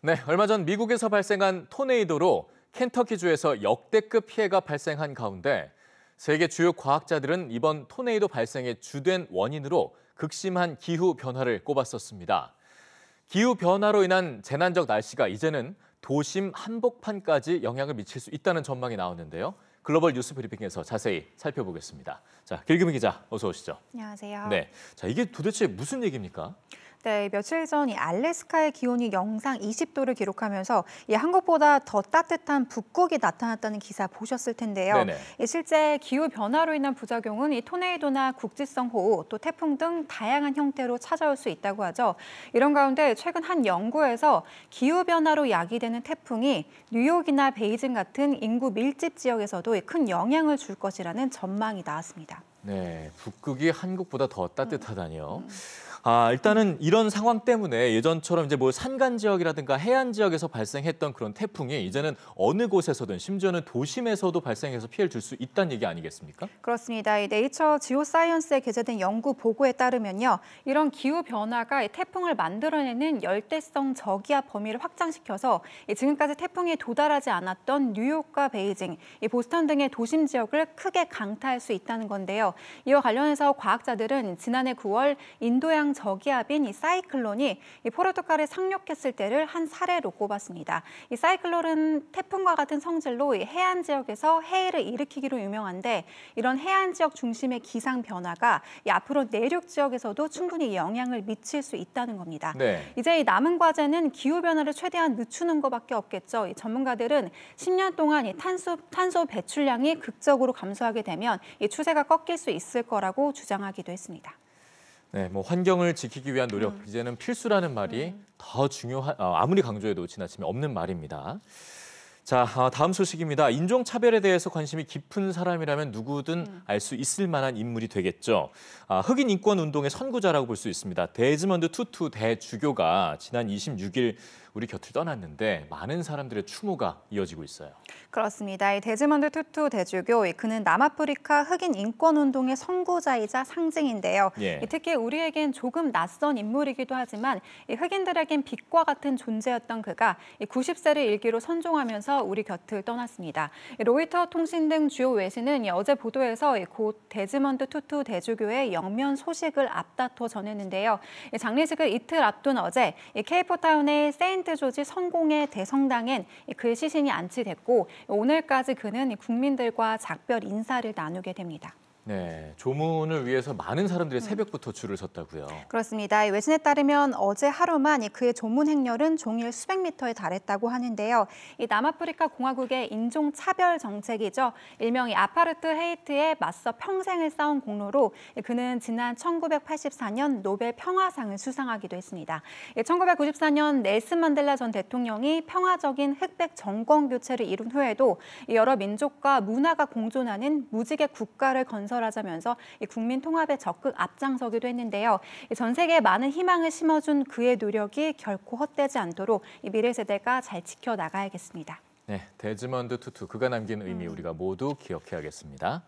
네, 얼마 전 미국에서 발생한 토네이도로 켄터키주에서 역대급 피해가 발생한 가운데 세계 주요 과학자들은 이번 토네이도 발생의 주된 원인으로 극심한 기후 변화를 꼽았었습니다. 기후 변화로 인한 재난적 날씨가 이제는 도심 한복판까지 영향을 미칠 수 있다는 전망이 나오는데요. 글로벌 뉴스 브리핑에서 자세히 살펴보겠습니다. 자, 길금희 기자, 어서 오시죠. 안녕하세요. 네, 자 이게 도대체 무슨 얘기입니까? 네, 며칠 전 이 알래스카의 기온이 영상 20도를 기록하면서 이 한국보다 더 따뜻한 북극이 나타났다는 기사 보셨을 텐데요. 네네. 실제 기후 변화로 인한 부작용은 이 토네이도나 국지성 호우, 또 태풍 등 다양한 형태로 찾아올 수 있다고 하죠. 이런 가운데 최근 한 연구에서 기후 변화로 야기되는 태풍이 뉴욕이나 베이징 같은 인구 밀집 지역에서도 큰 영향을 줄 것이라는 전망이 나왔습니다. 네, 북극이 한국보다 더 따뜻하다니요. 일단은 이런 상황 때문에 예전처럼 이제 뭐 산간 지역이라든가 해안 지역에서 발생했던 그런 태풍이 이제는 어느 곳에서든 심지어는 도심에서도 발생해서 피해를 줄 수 있다는 얘기 아니겠습니까? 그렇습니다. 이 네이처 지오사이언스에 게재된 연구 보고에 따르면요, 이런 기후 변화가 태풍을 만들어내는 열대성 저기압 범위를 확장시켜서 지금까지 태풍이 도달하지 않았던 뉴욕과 베이징, 보스턴 등의 도심 지역을 크게 강타할 수 있다는 건데요. 이와 관련해서 과학자들은 지난해 9월 인도양 저기압인 이 사이클론이 이 포르투갈에 상륙했을 때를 한 사례로 꼽았습니다. 이 사이클론은 태풍과 같은 성질로 이 해안 지역에서 해일을 일으키기로 유명한데 이런 해안 지역 중심의 기상 변화가 이 앞으로 내륙 지역에서도 충분히 영향을 미칠 수 있다는 겁니다. 네. 이제 이 남은 과제는 기후 변화를 최대한 늦추는 것밖에 없겠죠. 이 전문가들은 10년 동안 이 탄소 배출량이 극적으로 감소하게 되면 이 추세가 꺾일 수 있을 거라고 주장하기도 했습니다. 네, 뭐 환경을 지키기 위한 노력, 이제는 필수라는 말이 더 아무리 강조해도 지나침이 없는 말입니다. 자, 다음 소식입니다. 인종차별에 대해서 관심이 깊은 사람이라면 누구든 알 수 있을 만한 인물이 되겠죠. 흑인 인권 운동의 선구자라고 볼 수 있습니다. 데즈먼드 투투 대주교가 지난 26일 우리 곁을 떠났는데 많은 사람들의 추모가 이어지고 있어요. 그렇습니다. 이 데즈먼드 투투 대주교, 그는 남아프리카 흑인 인권 운동의 선구자이자 상징인데요. 예. 특히 우리에겐 조금 낯선 인물이기도 하지만 흑인들에겐 빛과 같은 존재였던 그가 90세를 일기로 선종하면서 우리 곁을 떠났습니다. 로이터 통신 등 주요 외신은 어제 보도에서 곧 데즈먼드 투투 대주교의 영면 소식을 앞다퉈 전했는데요. 장례식을 이틀 앞둔 어제 케이프타운의 세인트 조지 성공회 대성당엔 그의 시신이 안치됐고 오늘까지 그는 국민들과 작별 인사를 나누게 됩니다. 네, 조문을 위해서 많은 사람들이 새벽부터 줄을 섰다고요. 그렇습니다. 외신에 따르면 어제 하루만 그의 조문 행렬은 종일 수백 미터에 달했다고 하는데요. 이 남아프리카 공화국의 인종차별 정책이죠. 일명 이 아파르트 헤이트에 맞서 평생을 쌓은 공로로 그는 지난 1984년 노벨 평화상을 수상하기도 했습니다. 1994년 넬슨 만델라 전 대통령이 평화적인 흑백 정권 교체를 이룬 후에도 여러 민족과 문화가 공존하는 무지개 국가를 건설하자면서 국민 통합에 적극 앞장서기도 했는데요. 전 세계에 많은 희망을 심어준 그의 노력이 결코 헛되지 않도록 미래 세대가 잘 지켜나가야겠습니다. 네, 데즈먼드 투투 그가 남긴 의미 우리가 모두 기억해야겠습니다.